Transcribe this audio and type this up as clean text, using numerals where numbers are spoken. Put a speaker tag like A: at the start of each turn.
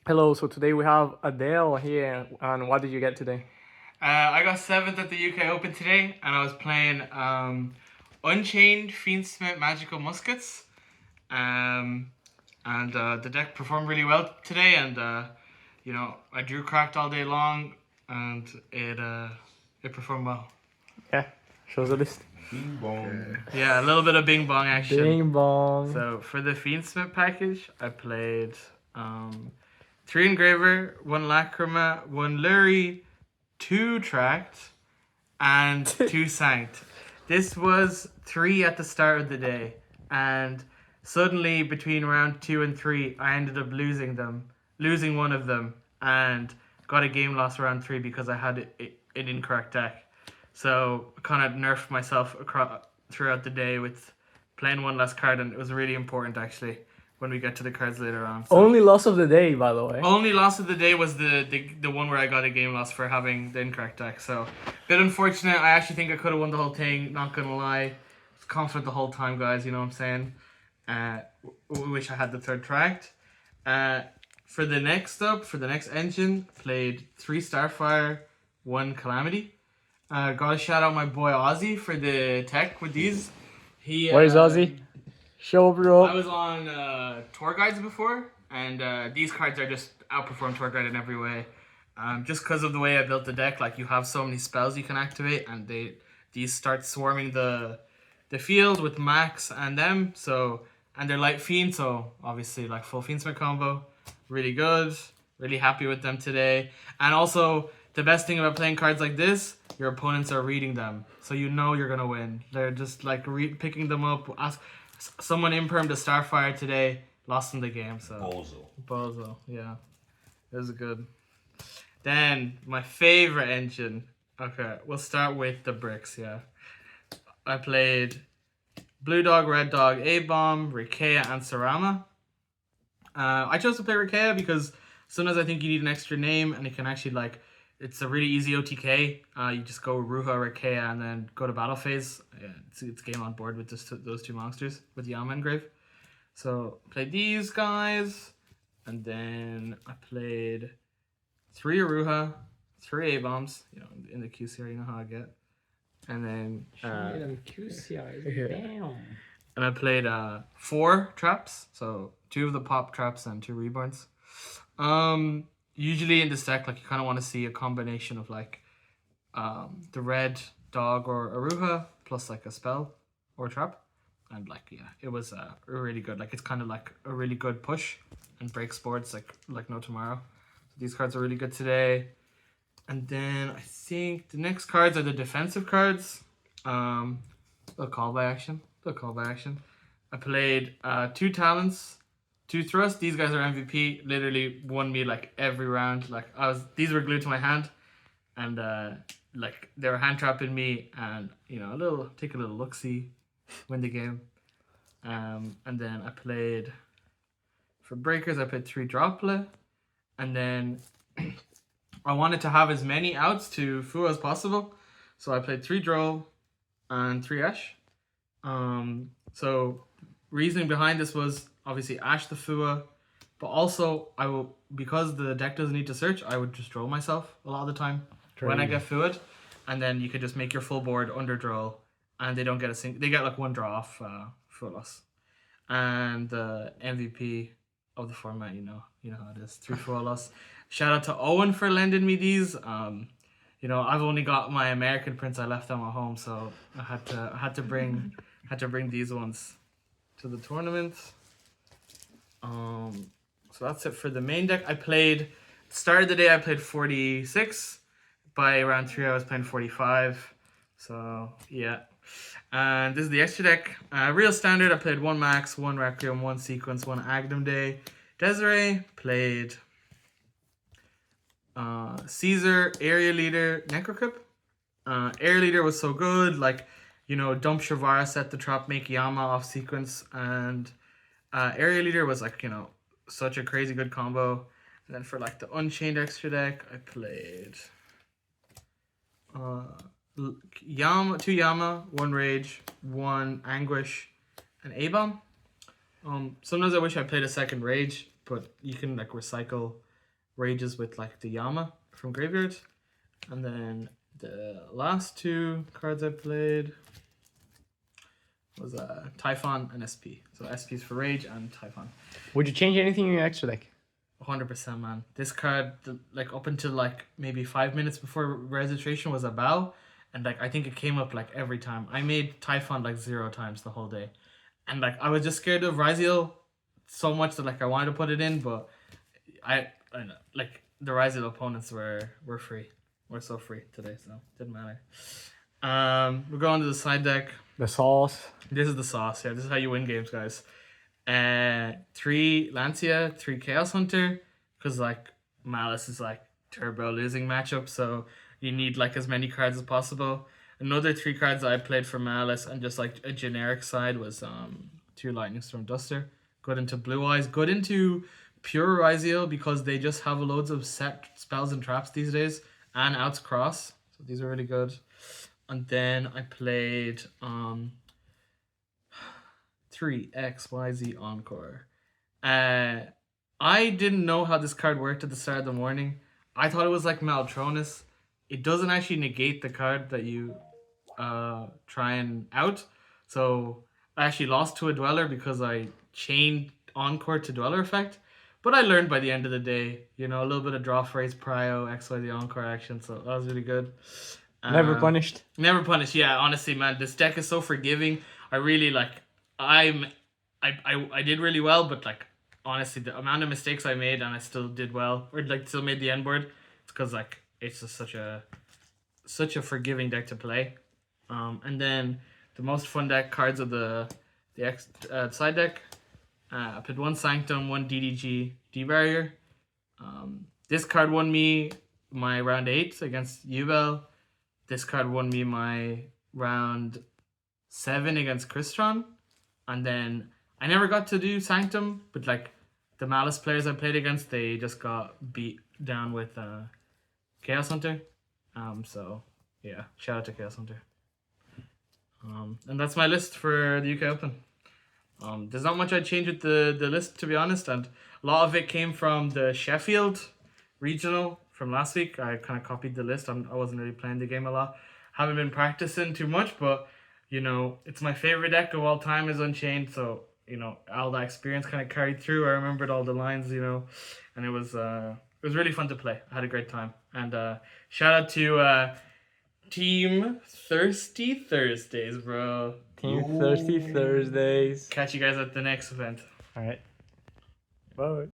A: Hello, so today we have Adele here, and what did you get today?
B: I got 7th at the UK Open today, and I was playing Unchained, Fiend, Magical Muskets. Um, and the deck performed really well today, and I drew cracked all day long, and it performed well.
A: Yeah, shows the list.
C: Bing bong.
B: Yeah, a little bit of Bing Bong action.
A: Bing bong.
B: So for the Fiend package, I played 3 Engraver, 1 Lacrima, 1 Lurie, 2 Tract, and 2 Sanct. This was 3 at the start of the day, and suddenly between round 2 and 3, I ended up losing one of them, and got a game loss round 3 because I had an incorrect deck. So I kind of nerfed myself throughout the day with playing one less card, and it was really important actually when we get to the cards later on. So
A: Only loss of the day, by the way.
B: only loss of the day was the one where I got a game loss for having the incorrect deck. So a bit unfortunate. I actually think I could have won the whole thing. Not gonna lie, I was confident the whole time, guys. You know what I'm saying? Wish I had the 3rd tract. For the next engine, played 3 Starfire, 1 Calamity. Gotta shout out my boy Ozzy for the tech with these.
A: Where's Ozzy? Show bro.
B: I was on tour guides before, and these cards are just outperform tour guide in every way. Just because of the way I built the deck, like you have so many spells you can activate, and these start swarming the field with Max and them. So and they're light Fiend, so obviously like full Fiendsmith combo, really good. Really happy with them today, and also. The best thing about playing cards like this, your opponents are reading them, so you know you're gonna win. They're just like picking them up. Someone impermed a Starfire today, lost in the game. So Bozo, yeah, it was good. Then my favorite engine. Okay, we'll start with the bricks. Yeah, I played Blue Dog, Red Dog, A-Bomb, Rikea, and Sarama. I chose to play Rikea because sometimes I think you need an extra name, and it can actually like. It's a really easy OTK. You just go Ruha or Rikea and then go to battle phase. Yeah, it's game on board with those 2 monsters with Yama and Grave. So played these guys, and then I played 3 Aruha, 3 A-Bombs. You know, in the QCR, you know how I get. And then and I played 4 traps, so 2 of the pop traps and 2 reborns. Usually in this deck, like you kind of want to see a combination of like the red dog or Aruha plus like a spell or trap, and like yeah, it was really good. Like it's kind of like a really good push and breaks boards like no tomorrow. So these cards are really good today. And then I think the next cards are the defensive cards. They'll call by action. I played 2 talents. 2 thrust. These guys are MVP. Literally won me like every round. Like these were glued to my hand, and like they were hand trapping me, and you know take a little look see, win the game. And then I played for breakers. I played 3 Droplet, and then I wanted to have as many outs to Fu as possible, so I played 3 Droll and 3 Ash. So reasoning behind this was. Obviously Ash the Fua, but also because the deck doesn't need to search, I would just draw myself a lot of the time when I get Fua'd, and then you could just make your full board under draw, and they don't get they get like 1 draw off Fua loss. And the MVP of the format, you know how it is, 3 Fua loss. Shout out to Owen for lending me these. I've only got my American prints I left at my home, so I had to bring these ones to the tournament. So that's it for the main deck. Start of the day I played 46. By round 3 I was playing 45. So yeah. And this is the extra deck. Real standard, I played 1 Max, 1 Requiem, 1 Sequence, 1 Agnum Day. Desiree played Caesar, Area Leader, Necrocrypt. Area Leader was so good, like, dump Shavara, set the trap, make Yama off Sequence, and Area Leader was like, such a crazy good combo. And then for like the Unchained extra deck, I played 2 Yama, 1 Rage, 1 Anguish, and A-Bomb. Sometimes I wish I played a second Rage, but you can like recycle rages with like the Yama from Graveyard. And then the last two cards I played was Typhon and SP. So SP's for Rage and Typhon.
A: Would you change anything in your extra deck?
B: 100%, man. This card, like up until like maybe 5 minutes before registration, was a bow, and like I think it came up like every time. I made Typhon like 0 times the whole day, and like I was just scared of Ryziel so much that like I wanted to put it in, but I know, like the Ryziel opponents were free. We're so free today, so didn't matter. We're going to the side deck.
A: The sauce.
B: This is the sauce. Yeah, this is how you win games, guys. 3 Lancia, 3 Chaos Hunter, because like Malice is like turbo losing matchup, so you need like as many cards as possible. Another 3 cards that I played for Malice and just like a generic side was 2 Lightning Storm Duster. Good into Blue Eyes, good into Pure Ryziel because they just have loads of set spells and traps these days, and Outs Cross, so these are really good. And then I played 3 XYZ Encore. I didn't know how this card worked at the start of the morning. I thought it was like Maltronus. It doesn't actually negate the card that you try and out. So I actually lost to a Dweller because I chained Encore to Dweller effect. But I learned by the end of the day, you know, a little bit of draw phrase, prio, XYZ Encore action. So that was really good.
A: Never punished.
B: Never punished. Yeah, honestly, man, this deck is so forgiving. I really like. I did really well, but like honestly, the amount of mistakes I made and I still did well, or like still made the end board, it's because like it's just such a forgiving deck to play. And then the most fun deck cards of the side deck. I played 1 Sanctum, 1 DDG, D Barrier. This card won me my round 8 against Ubel. This card won me my round 7 against Crystron. And then I never got to do Sanctum, but like the Malice players I played against, they just got beat down with Chaos Hunter. So yeah, shout out to Chaos Hunter. And that's my list for the UK Open. There's not much I'd change with the list, to be honest, and a lot of it came from the Sheffield regional from last week. I kind of copied the list. I wasn't really playing the game a lot. Haven't been practicing too much, but you know, it's my favorite deck of all time is Unchained, so you know, all that experience kind of carried through. I remembered all the lines, you know, and it was really fun to play. I had a great time. And shout out to Team Thirsty Thursdays, bro.
A: Team Thirsty Thursdays.
B: Catch you guys at the next event.
A: All right. Bye.